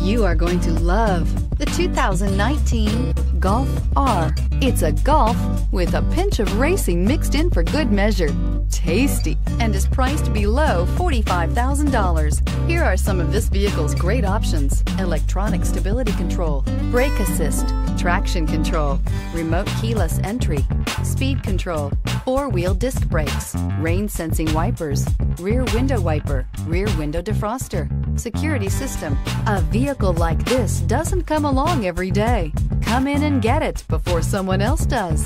You are going to love the 2019 Golf R. It's a Golf with a pinch of racing mixed in for good measure. Tasty, and is priced below $45,000. Here are some of this vehicle's great options: electronic stability control, brake assist, traction control, remote keyless entry, speed control, four-wheel disc brakes, rain sensing wipers, rear window wiper, rear window defroster, security system. A vehicle like this doesn't come along every day. Come in and get it before someone else does.